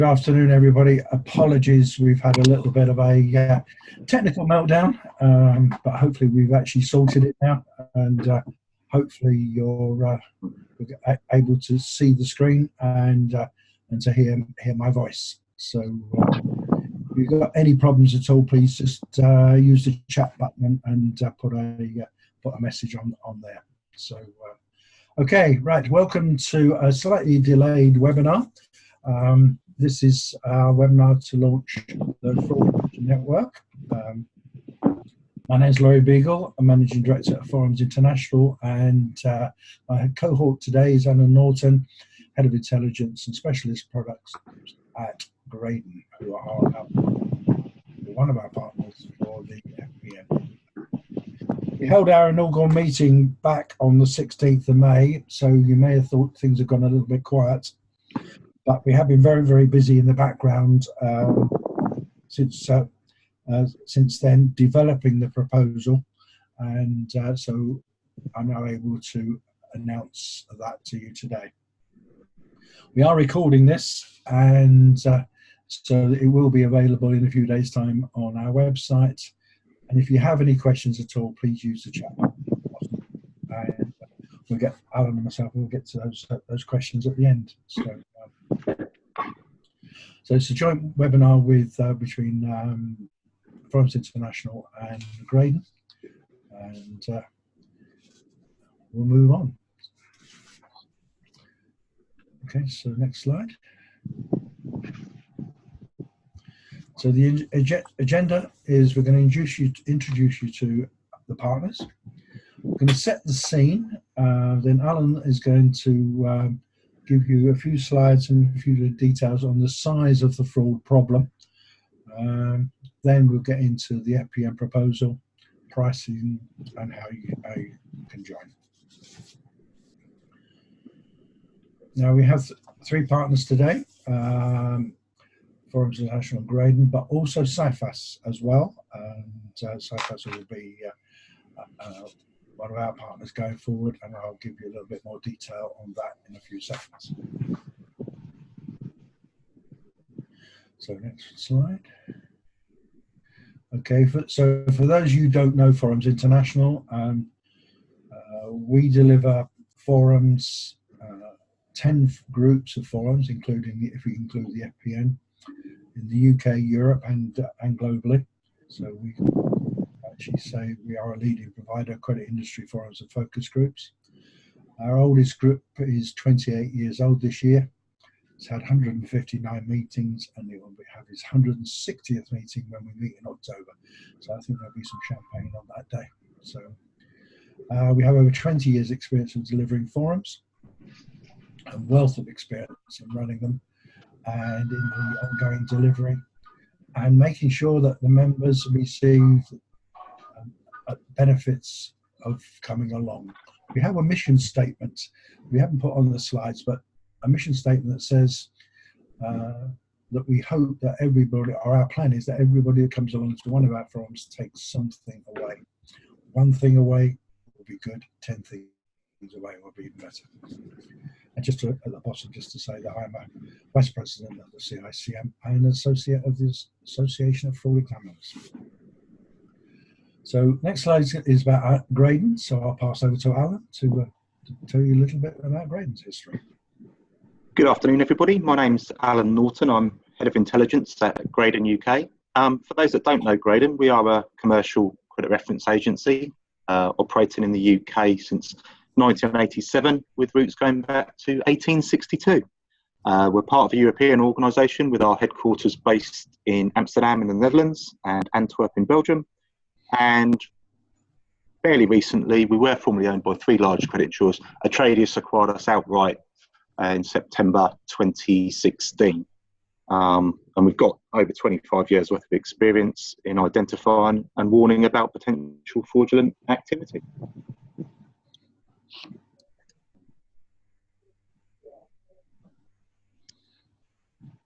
Good afternoon, everybody. Apologies, we've had a little bit of a technical meltdown, but hopefully we've actually sorted it now, and hopefully you're able to see the screen and to hear my voice. So if you've got any problems at all, please just use the chat button and put a message on there. So okay, right, welcome to a slightly delayed webinar. This is our webinar to launch the Fraud Prevention Network. My name is Laurie Beagle, I'm Managing Director at Forums International, and my cohort today is Alan Norton, Head of Intelligence and Specialist Products at Graydon, who are one of our partners for the FPN. We held our inaugural meeting back on the 16th of May, so you may have thought things have gone a little bit quiet. But we have been very, very busy in the background since then, developing the proposal, and so I'm now able to announce that to you today. We are recording this, and so it will be available in a few days' time on our website. And if you have any questions at all, please use the chat button. And we'll get Alan and myself. We'll get to those questions at the end. So it's a joint webinar with between Forums International and Graydon, and we'll move on. Okay, so next slide. So the agenda is we're going to introduce you to the partners. We're going to set the scene. Then Alan is going to give you a few slides and a few details on the size of the fraud problem. Then we'll get into the FPN proposal, pricing, and how you can join. Now we have three partners today, Forums International, Graydon, but also CIFAS as well. And CIFAS will be one of our partners going forward, and I'll give you a little bit more detail on that in a few seconds. So next slide. Okay, so for those of you who don't know Forums International, we deliver forums, 10 groups of forums, including, if we include the FPN, in the UK, Europe, and globally. So we actually say we are a leading provider of credit industry forums and focus groups. Our oldest group is 28 years old this year. It's had 159 meetings, and it will have its 160th meeting when we meet in October. So I think there'll be some champagne on that day. So we have over 20 years experience of delivering forums, a wealth of experience in running them and in the ongoing delivery, and making sure that the members receive benefits of coming along. We have a mission statement we haven't put on the slides, but a mission statement that says that we hope that everybody, or our plan is that everybody that comes along to one of our forums takes something away. One thing away will be good, 10 things away will be even better. And just at the bottom, just to say that I'm a Vice President of the CICM and an Associate of the Association of Fraud Examiners. So next slide is about Graydon, so I'll pass over to Alan to tell you a little bit about Graydon's history. Good afternoon, everybody. My name's Alan Norton. I'm Head of Intelligence at Graydon UK. For those that don't know Graydon, we are a commercial credit reference agency operating in the UK since 1987, with roots going back to 1862. We're part of a European organisation with our headquarters based in Amsterdam in the Netherlands and Antwerp in Belgium. And fairly recently, we were formerly owned by three large credit insurers. Atradius acquired us outright in September 2016. And we've got over 25 years worth of experience in identifying and warning about potential fraudulent activity.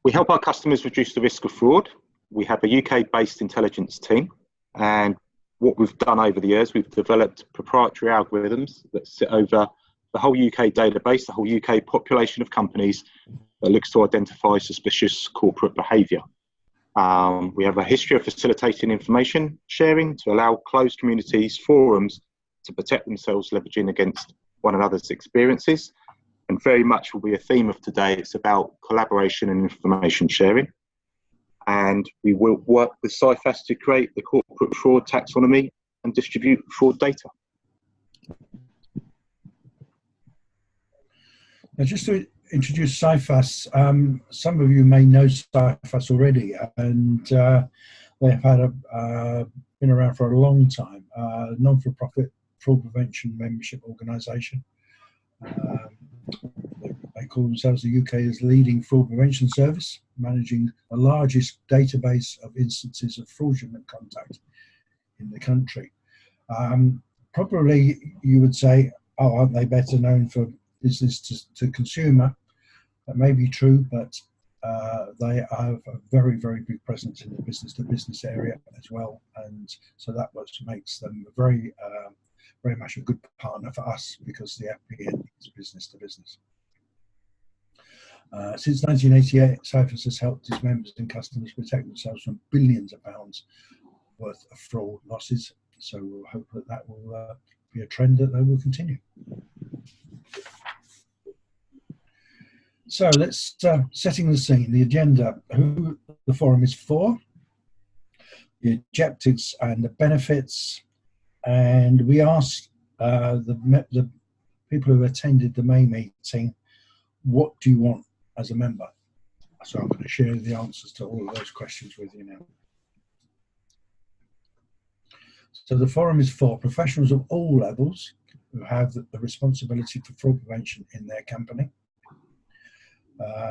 We help our customers reduce the risk of fraud. We have a UK-based intelligence team, and what we've done over the years, we've developed proprietary algorithms that sit over the whole UK database, the whole UK population of companies that looks to identify suspicious corporate behaviour. We have a history of facilitating information sharing to allow closed communities, forums, to protect themselves, leveraging against one another's experiences. And very much will be a theme of today. It's about collaboration and information sharing. And we will work with CIFAS to create the corporate fraud taxonomy and distribute fraud data. Now, just to introduce CIFAS, some of you may know CIFAS already, and they've had been around for a long time. Non-for-profit fraud prevention membership organisation. They call themselves the UK's leading fraud prevention service, managing the largest database of instances of fraudulent contact in the country. Probably you would say, oh, aren't they better known for business to consumer? That may be true, but they have a very, very big presence in the business-to-business area as well, and so that makes them very much a good partner for us, because the FPN is business-to-business. Since 1988, CIFAS has helped its members and customers protect themselves from billions of pounds worth of fraud losses. So we'll hope that will be a trend that they will continue. So let's setting the scene, the agenda, who the forum is for, the objectives and the benefits, and we asked the people who attended the May meeting, what do you want as a member? So I'm going to share the answers to all of those questions with you now. So the forum is for professionals of all levels who have the responsibility for fraud prevention in their company.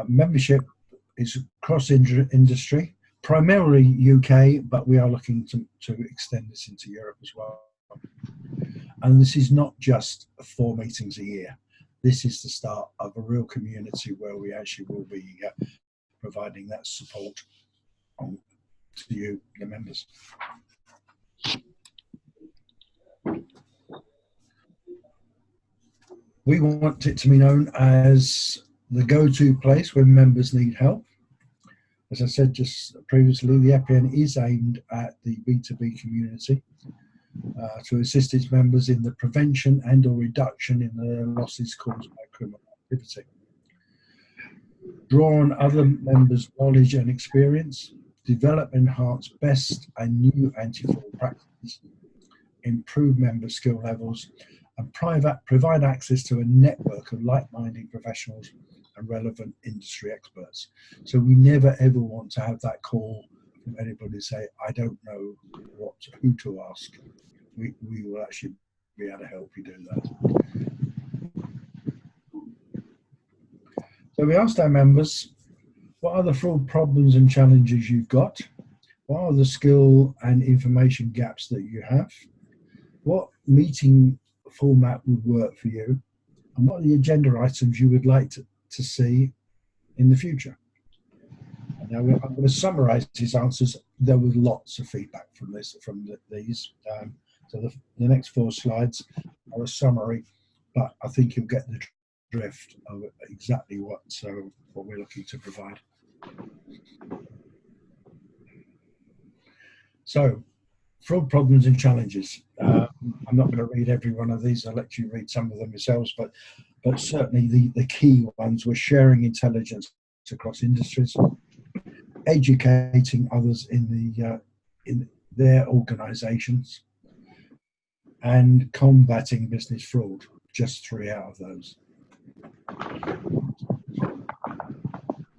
Membership is cross-industry, primarily UK, but we are looking to extend this into Europe as well. And this is not just 4 meetings a year. This is the start of a real community where we actually will be providing that support to you, the members. We want it to be known as the go-to place where members need help. As I said just previously, the FPN is aimed at the B2B community to assist its members in the prevention and or reduction in the losses caused by criminal activity. Draw on other members' knowledge and experience, develop, enhance best and new anti-fraud practices, improve member skill levels, and provide access to a network of like-minded professionals and relevant industry experts. So we never ever want to have that call from anybody say, I don't know who to ask. We will actually be able to help you do that. So we asked our members, what are the fraud problems and challenges you've got? What are the skill and information gaps that you have? What meeting format would work for you? And what are the agenda items you would like to see in the future? And now I'm going to summarize these answers. There was lots of feedback from these. So the next 4 slides are a summary, but I think you'll get the drift of exactly what we're looking to provide. So, fraud problems and challenges. I'm not going to read every one of these. I'll let you read some of them yourselves, but certainly the key ones were sharing intelligence across industries, educating others in their organisations, and combating business fraud. Just 3 out of those.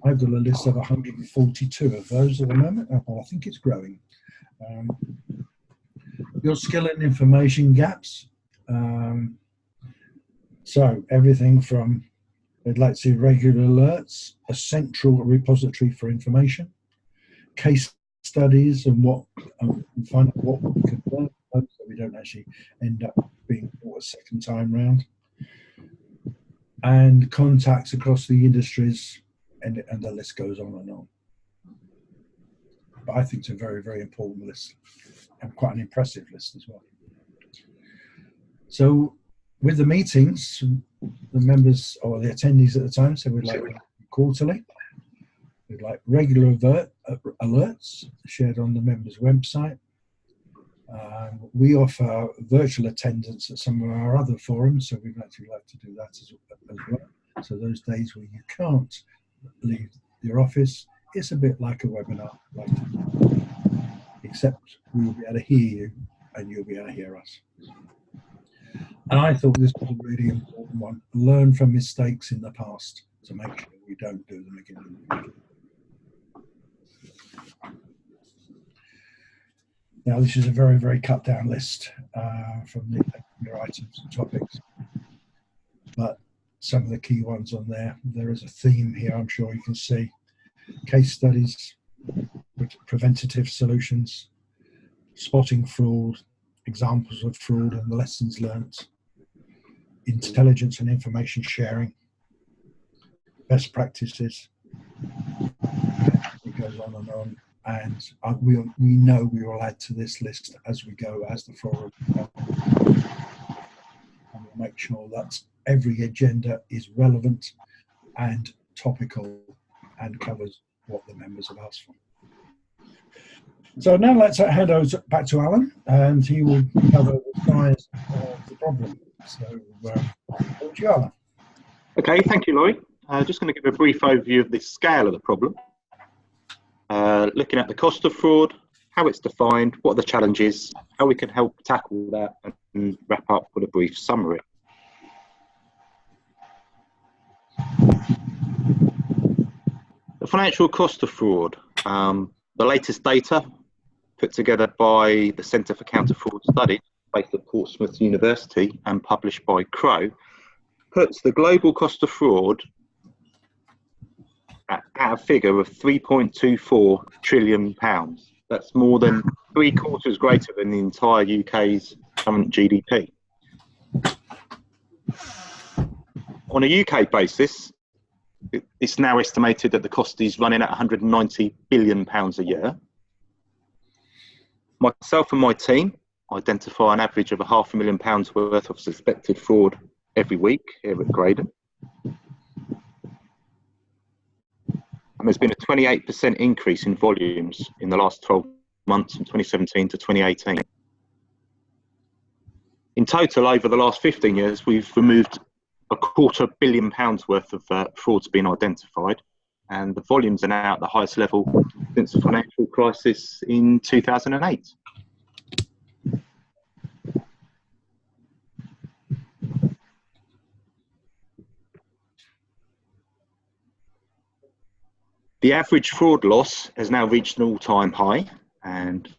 I've got a list of 142 of those at the moment. I think it's growing. Your skill and information gaps. So everything from, I'd like to see regular alerts, a central repository for information, case studies, and find out what we can learn so we don't actually end up being caught a second time round, and contacts across the industries, and the list goes on and on. But I think it's a very, very important list, and quite an impressive list as well. So with the meetings, the members or the attendees at the time said we'd like quarterly. We'd like regular alerts shared on the members' website. We offer virtual attendance at some of our other forums, so we'd actually like to do that as well. So those days where you can't leave your office, it's a bit like a webinar, except we'll be able to hear you and you'll be able to hear us. And I thought this was a really important one. Learn from mistakes in the past to make sure we don't do them again. Now, this is a very, very cut down list from the items and topics, but some of the key ones on there. There is a theme here, I'm sure you can see. Case studies, preventative solutions, spotting fraud, examples of fraud and the lessons learnt, intelligence and information sharing, best practices. It goes on and on. And we know we will add to this list as we go, as the forum. And we'll make sure that every agenda is relevant and topical and covers what the members have asked for. So now let's hand over back to Alan, and he will cover the size of the problem. So over to you, Alan. Okay, thank you, Laurie. Just going to give a brief overview of the scale of the problem. Looking at the cost of fraud, how it's defined, what are the challenges, how we can help tackle that, and wrap up with a brief summary. The financial cost of fraud. The latest data put together by the Centre for Counter Fraud Studies, based at Portsmouth University and published by Crowe, puts the global cost of fraud at a figure of £3.24 trillion. That's more than 3/4 greater than the entire UK's current GDP. On a UK basis, it's now estimated that the cost is running at £190 billion a year. Myself and my team identify an average of £500,000 worth of suspected fraud every week here at Graydon. And there's been a 28% increase in volumes in the last 12 months from 2017 to 2018. In total, over the last 15 years, we've removed £250 million worth of frauds being identified, and the volumes are now at the highest level since the financial crisis in 2008. The average fraud loss has now reached an all-time high, and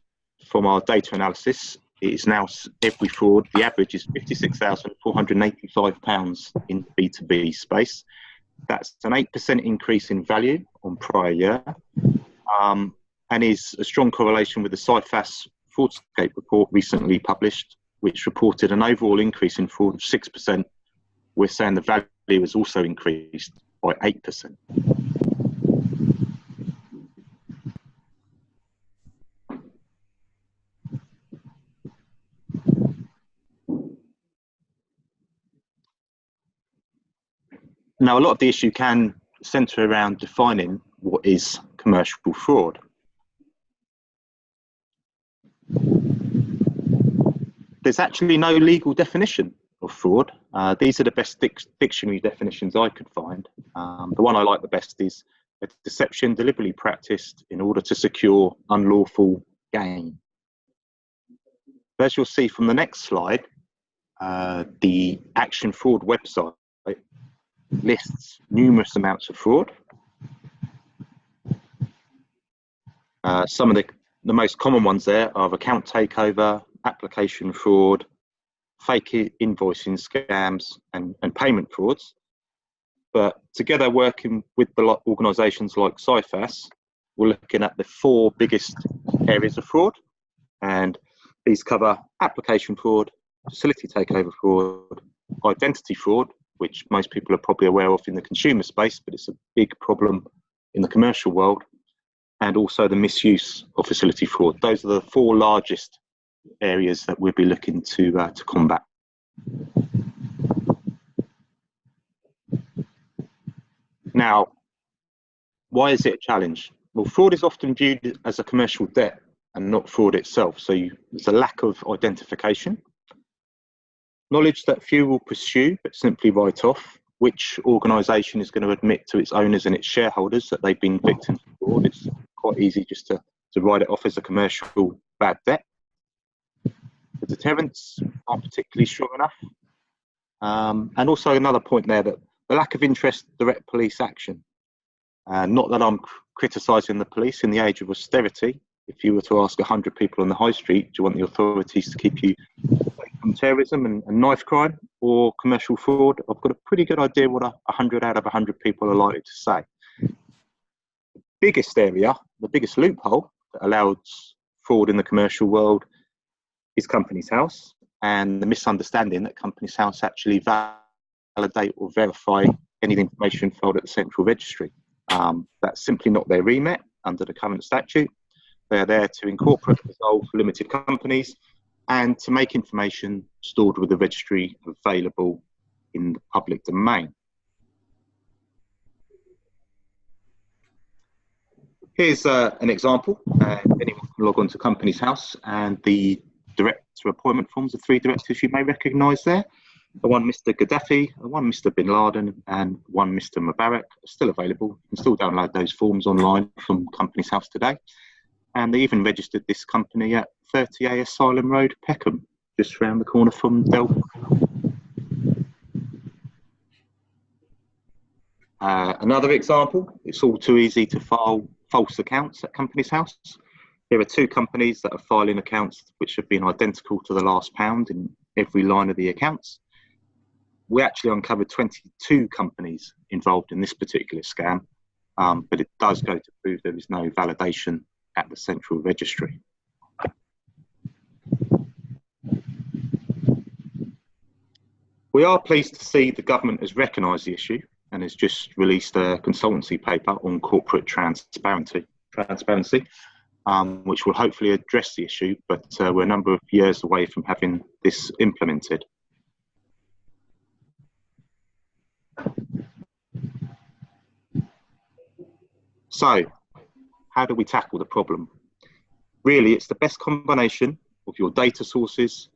from our data analysis, it is now every fraud, the average is £56,485 in B2B space. That's an 8% increase in value on prior year, and is a strong correlation with the CIFAS Fraudscape report recently published, which reported an overall increase in fraud of 6%. We're saying the value has also increased by 8%. Now, a lot of the issue can centre around defining what is commercial fraud. There's actually no legal definition of fraud. These are the best dictionary definitions I could find. The one I like the best is a deception deliberately practiced in order to secure unlawful gain. As you'll see from the next slide, the Action Fraud website lists numerous amounts of fraud. Some of the most common ones there are account takeover, application fraud, fake invoicing scams, and payment frauds. But together, working with the organisations like CIFAS, we're looking at the 4 biggest areas of fraud, and these cover application fraud, facility takeover fraud, identity fraud, which most people are probably aware of in the consumer space, but it's a big problem in the commercial world, and also the misuse of facility fraud. Those are the 4 largest areas that we'll be looking to combat. Now, Why is it a challenge? Well, fraud is often viewed as a commercial debt and not fraud itself. So there's a lack of identification, knowledge that few will pursue but simply write off. Which organisation is going to admit to its owners and its shareholders that they've been victims of fraud? It's quite easy just to write it off as a commercial bad debt. The deterrents aren't particularly strong enough. And also another point there, that the lack of interest in direct police action. Not that I'm criticising the police. In the age of austerity, if you were to ask 100 people on the high street, do you want the authorities to keep you safe from terrorism and knife crime or commercial fraud? I've got a pretty good idea what 100 out of 100 people are likely to say. The biggest area, the biggest loophole that allows fraud in the commercial world is Companies House, and the misunderstanding that Companies House actually validate or verify any information filed at the central registry. That's simply not their remit under the current statute. They're there to incorporate and resolve limited companies and to make information stored with the registry available in the public domain. Here's an example. Anyone can log on to Companies House, and the director appointment forms, the 3 directors you may recognise there. The one Mr. Gaddafi, one Mr. Bin Laden, and one Mr. Mubarak are still available. You can still download those forms online from Companies House today. And they even registered this company at 30A Asylum Road, Peckham, just round the corner from Delphi. Another example, it's all too easy to file false accounts at Companies House. There are 2 companies that are filing accounts which have been identical to the last pound in every line of the accounts. We actually uncovered 22 companies involved in this particular scam, but it does go to prove there is no validation at the central registry. We are pleased to see the government has recognised the issue and has just released a consultancy paper on corporate transparency, which will hopefully address the issue, but we're a number of years away from having this implemented. So, how do we tackle the problem? Really, it's the best combination of your data sources,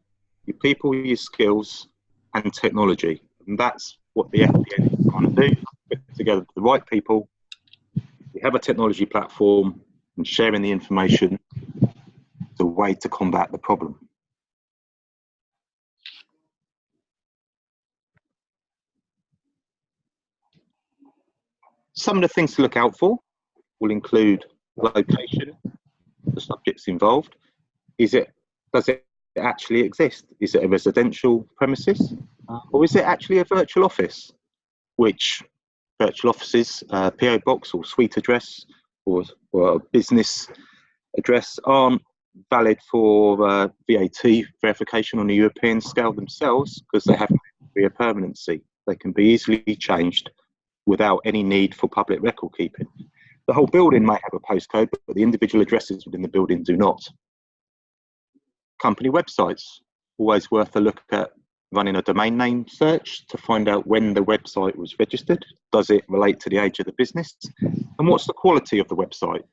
your people, your skills, and technology. And that's what the FPN is trying to do, put together the right people. We have a technology platform, and sharing the information is a way to combat the problem. Some of the things to look out for will include location, the subjects involved. Does it actually exist? Is it a residential premises, or is it actually a virtual office? Which virtual offices, PO box or suite address or a business address aren't valid for VAT verification on a European scale themselves, because they have to be a permanency. They can be easily changed without any need for public record keeping. The whole building may have a postcode, but the individual addresses within the building do not. Company websites, always worth a look at running a domain name search to find out when the website was registered. Does it relate to the age of the business? And what's the quality of the website?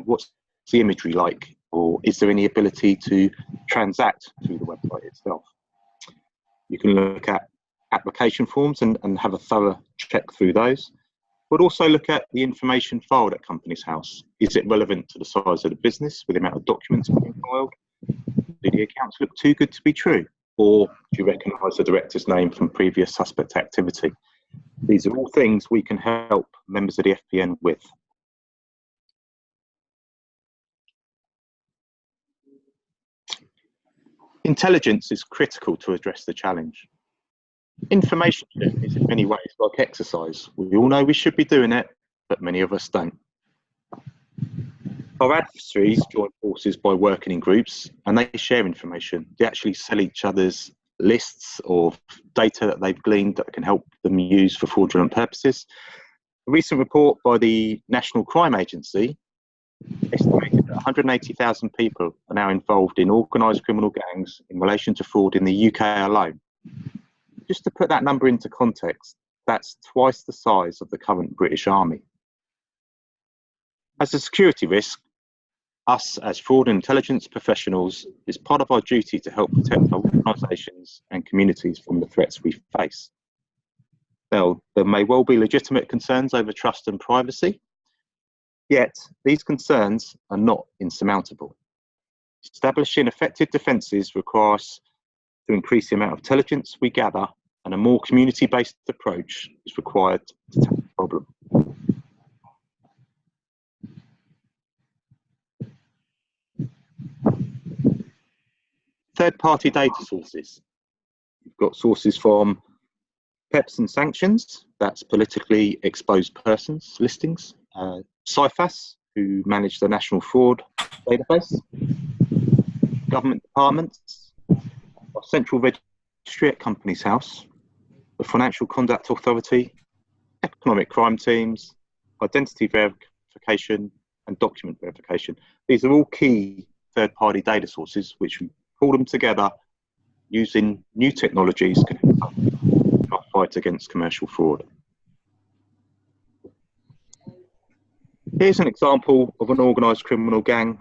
What's the imagery like? Or is there any ability to transact through the website itself? You can look at application forms and have a thorough check through those, but also look at the information filed at Companies House. Is it relevant to the size of the business with the amount of documents being filed? Do the accounts look too good to be true? Or do you recognise the director's name from previous suspect activity? These are all things we can help members of the FPN with. Intelligence is critical to address the challenge. Information sharing is in many ways like exercise. We all know we should be doing it, but many of us don't. Our adversaries join forces by working in groups, and they share information. They actually sell each other's lists of data that they've gleaned that can help them use for fraudulent purposes. A recent report by the National Crime Agency estimated that 180,000 people are now involved in organised criminal gangs in relation to fraud in the UK alone. Just to put that number into context, that's twice the size of the current British Army. As a security risk, us as fraud and intelligence professionals, it's part of our duty to help protect our organisations and communities from the threats we face. Now, there may well be legitimate concerns over trust and privacy, yet these concerns are not insurmountable. Establishing effective defences requires us to increase the amount of intelligence we gather, and a more community-based approach is required to tackle the problem. Third-party data sources. You've got sources from PEPs and sanctions, that's politically exposed persons listings, CIFAS, who manage the National Fraud Database, government departments, our central registry at Companies House, the Financial Conduct Authority, economic crime teams, identity verification, and document verification. These are all key third-party data sources which we pull them together using new technologies can help in our fight against commercial fraud. Here's an example of an organised criminal gang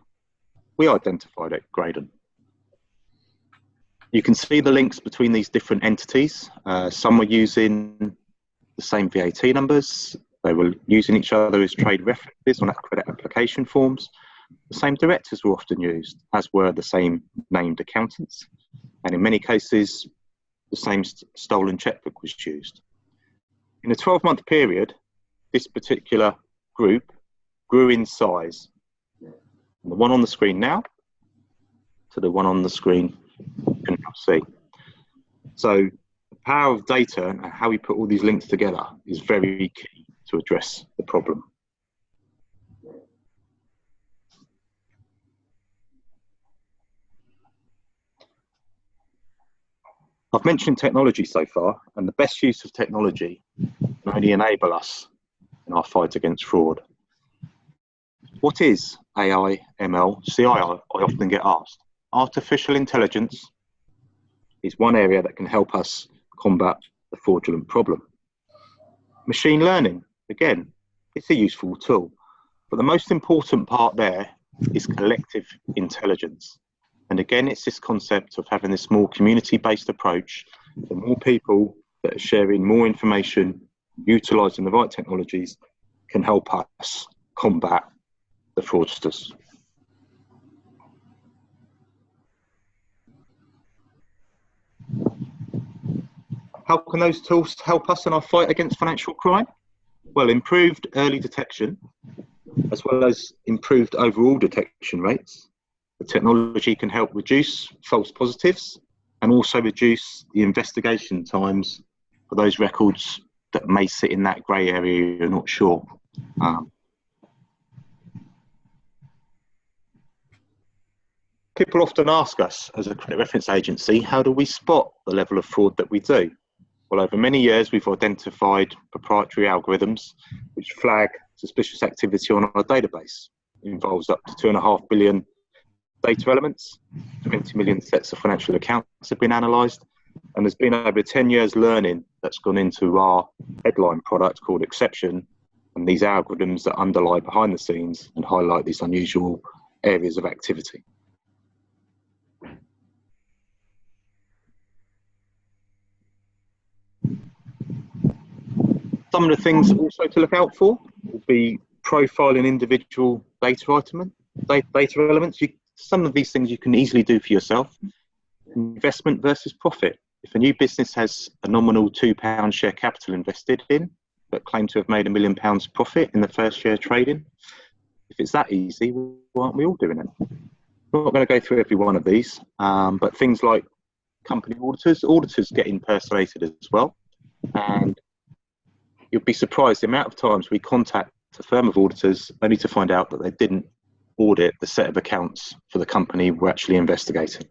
we identified at Graydon. You can see the links between these different entities. Some were using the same VAT numbers. They were using each other as trade references on credit application forms. The same directors were often used, as were the same named accountants. And in many cases, the same stolen checkbook was used. In a 12-month period, this particular group grew in size. From the one on the screen now to the one on the screen you can now see. So the power of data and how we put all these links together is very key to address the problem. I've mentioned technology so far, and the best use of technology can only enable us in our fight against fraud. What is AI, ML, CI? I often get asked. Artificial intelligence is one area that can help us combat the fraudulent problem. Machine learning, again, it's a useful tool, but the most important part there is collective intelligence. And again, it's this concept of having this more community-based approach. The more people that are sharing more information, utilising the right technologies, can help us combat the fraudsters. How can those tools help us in our fight against financial crime? Well, improved early detection, as well as improved overall detection rates. The technology can help reduce false positives and also reduce the investigation times for those records that may sit in that grey area you're not sure. People often ask us as a credit reference agency, how do we spot the level of fraud that we do? Well, over many years, we've identified proprietary algorithms which flag suspicious activity on our database. It involves up to 2.5 billion data elements, 20 million sets of financial accounts have been analysed, and there's been over 10 years learning that's gone into our headline product called Exception, and these algorithms that underlie behind the scenes and highlight these unusual areas of activity. Some of the things also to look out for will be profiling individual data elements. Some of these things you can easily do for yourself. Investment versus profit. If a new business has a nominal £2 share capital invested in, but claim to have made £1 million profit in the first year trading, if it's that easy, why aren't we all doing it? We're not going to go through every one of these, but things like company auditors get impersonated as well. And you'll be surprised the amount of times we contact a firm of auditors only to find out that they didn't audit the set of accounts for the company we're actually investigating.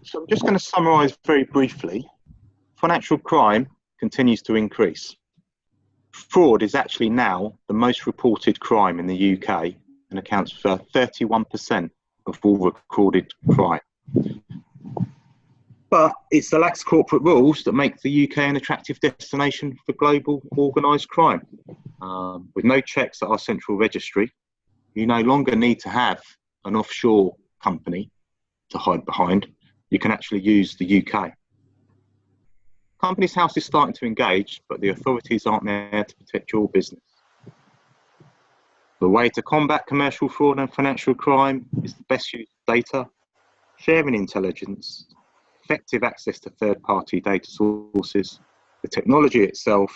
So I'm just going to summarise very briefly. Financial crime continues to increase. Fraud is actually now the most reported crime in the UK and accounts for 31% of all recorded crime. But it's the lax corporate rules that make the UK an attractive destination for global organised crime. With no checks at our central registry, you no longer need to have an offshore company to hide behind. You can actually use the UK. Companies House is starting to engage, but the authorities aren't there to protect your business. The way to combat commercial fraud and financial crime is the best use of data, sharing intelligence, effective access to third-party data sources, the technology itself,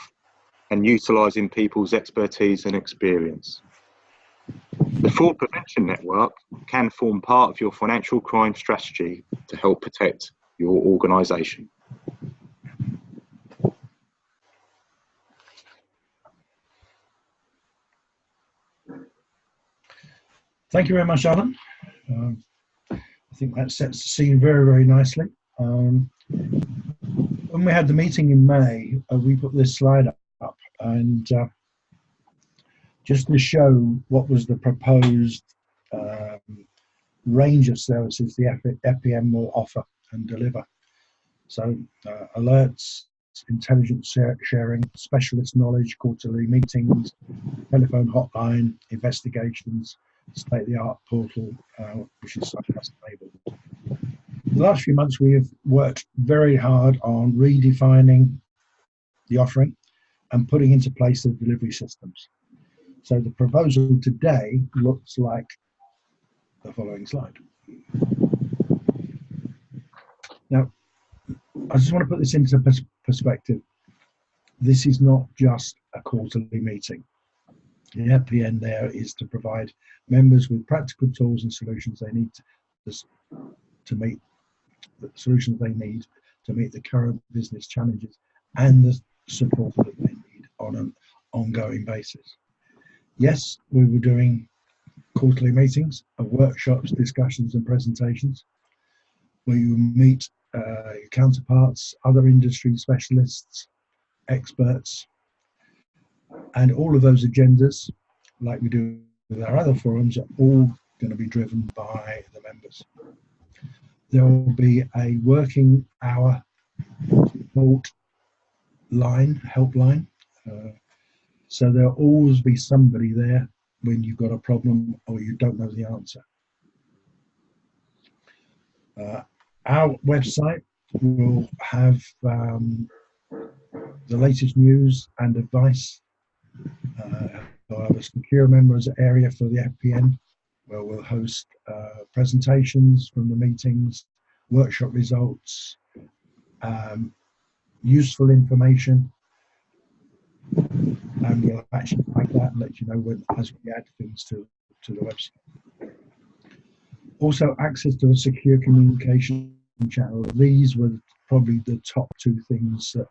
and utilising people's expertise and experience. The Fraud Prevention Network can form part of your financial crime strategy to help protect your organisation. Thank you very much, Alan. I think that sets the scene very, very nicely. When we had the meeting in May, we put this slide up, and just to show what was the proposed range of services the FPN will offer and deliver. So alerts, intelligence sharing, specialist knowledge, quarterly meetings, telephone hotline, investigations, state-of-the-art portal, which is SIPAS enabled. The last few months we have worked very hard on redefining the offering and putting into place the delivery systems. So the proposal today looks like the following slide. Now, I just want to put this into perspective. This is not just a quarterly meeting. The FPN there is to provide members with practical tools and solutions they need to meet the solutions they need to meet the current business challenges and the support that they need on an ongoing basis. Yes, we were doing quarterly meetings, workshops, discussions and presentations where you meet your counterparts, other industry specialists, experts, and all of those agendas, like we do with our other forums, are all going to be driven by the members. There will be a working hour support line, helpline. So there'll always be somebody there when you've got a problem or you don't know the answer. Our website will have the latest news and advice. We'll have a secure members area for the FPN, where we'll host presentations from the meetings, workshop results, useful information, and we'll actually like that and let you know when, as we add things to the website. Also, access to a secure communication channel. These were probably the top two things that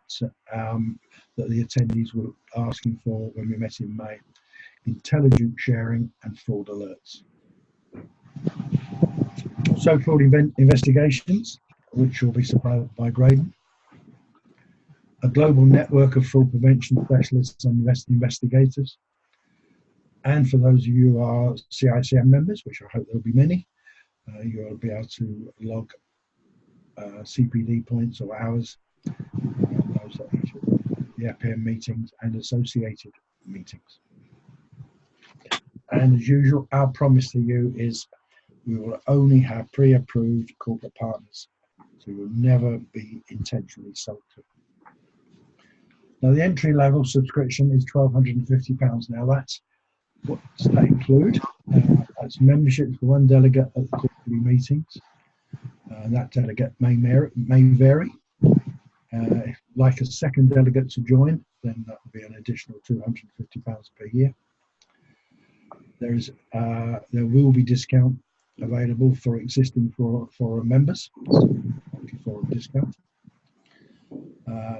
that the attendees were asking for when we met in May: intelligence sharing and fraud alerts. Also, fraud investigations, which will be supplied by Graydon. A global network of fraud prevention specialists and investigators. And for those of you who are CICM members, which I hope there will be many, you'll be able to log CPD points or hours, those at each of the FPN meetings and associated meetings. And as usual, our promise to you is we will only have pre-approved corporate partners, so we will never be intentionally sold to. Now, the entry-level subscription is £1,250. Now, what's that include? That's membership for one delegate at the quarterly meetings. That delegate may vary. If like a second delegate to join, then that will be an additional £250 per year. There will be discount available for existing forum members, forum discount.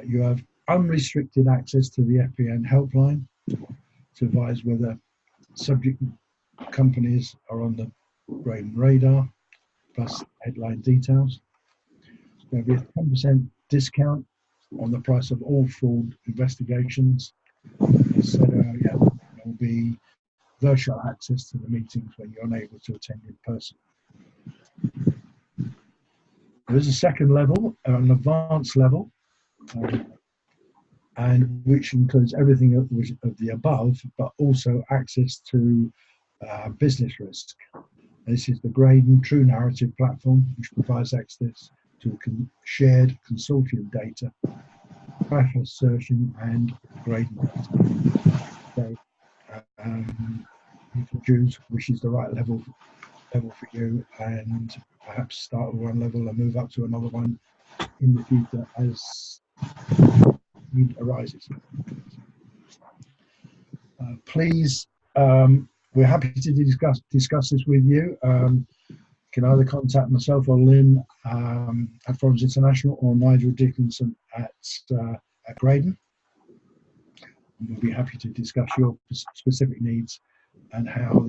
You have unrestricted access to the FPN helpline to advise whether subject companies are on the Graydon radar, plus headline details. There'll be a 10% discount on the price of all fraud investigations. As said earlier, there will be virtual access to the meetings when you're unable to attend in person. There is a second level, an advanced level, and which includes everything of the above, but also access to business risk. This is the Graydon True Narrative platform, which provides access to shared consortium data, crash assertion, and Graydon data. So you can choose which is the right level for you, and perhaps start with one level and move up to another one in the future as need arises. Please, we're happy to discuss this with you. You can either contact myself or Lynn at Forums International, or Nigel Dickinson at Graydon. We'll be happy to discuss your specific needs and how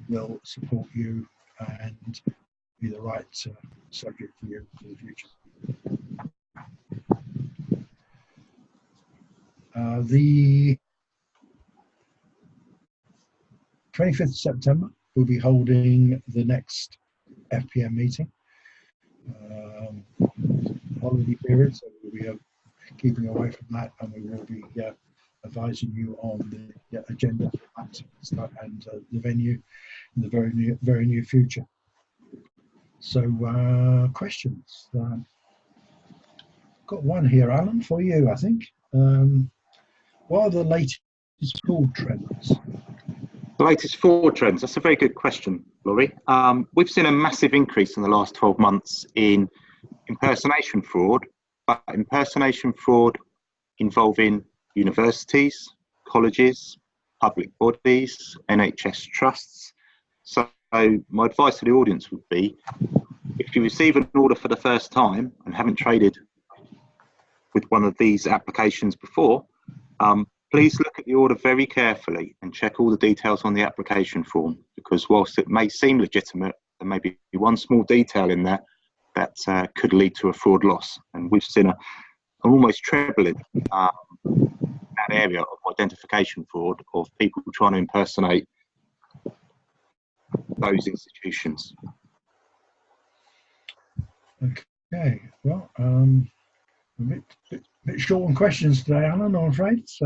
we'll support you and be the right subject for you for the future. The 25th of September, we'll be holding the next FPM meeting. Holiday period, so we'll be keeping away from that, and we will be advising you on the agenda and the venue in the very near future. So, questions. Got one here, Alan, for you, I think. What are the latest fraud trends? The latest fraud trends, that's a very good question, Laurie. We've seen a massive increase in the last 12 months in impersonation fraud, but impersonation fraud involving universities, colleges, public bodies, NHS trusts. So my advice to the audience would be, if you receive an order for the first time and haven't traded with one of these applications before, please look at the order very carefully and check all the details on the application form, because whilst it may seem legitimate, there may be one small detail in there that could lead to a fraud loss. And we've seen an almost trebling in that area of identification fraud, of people trying to impersonate those institutions. Okay, well, a bit short on questions today, Alan, I'm afraid. So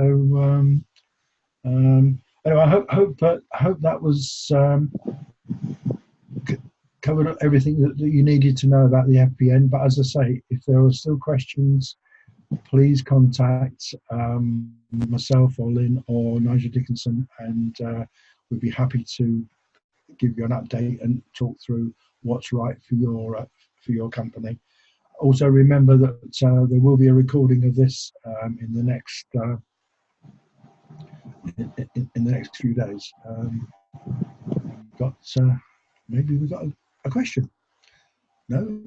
anyway, I hope that was covered everything that you needed to know about the FPN. But as I say, if there are still questions, please contact myself or Lynn or Nigel Dickinson, and we'd be happy to give you an update and talk through what's right for your company. Also, remember that there will be a recording of this in the next few days. Maybe we've got a question. No,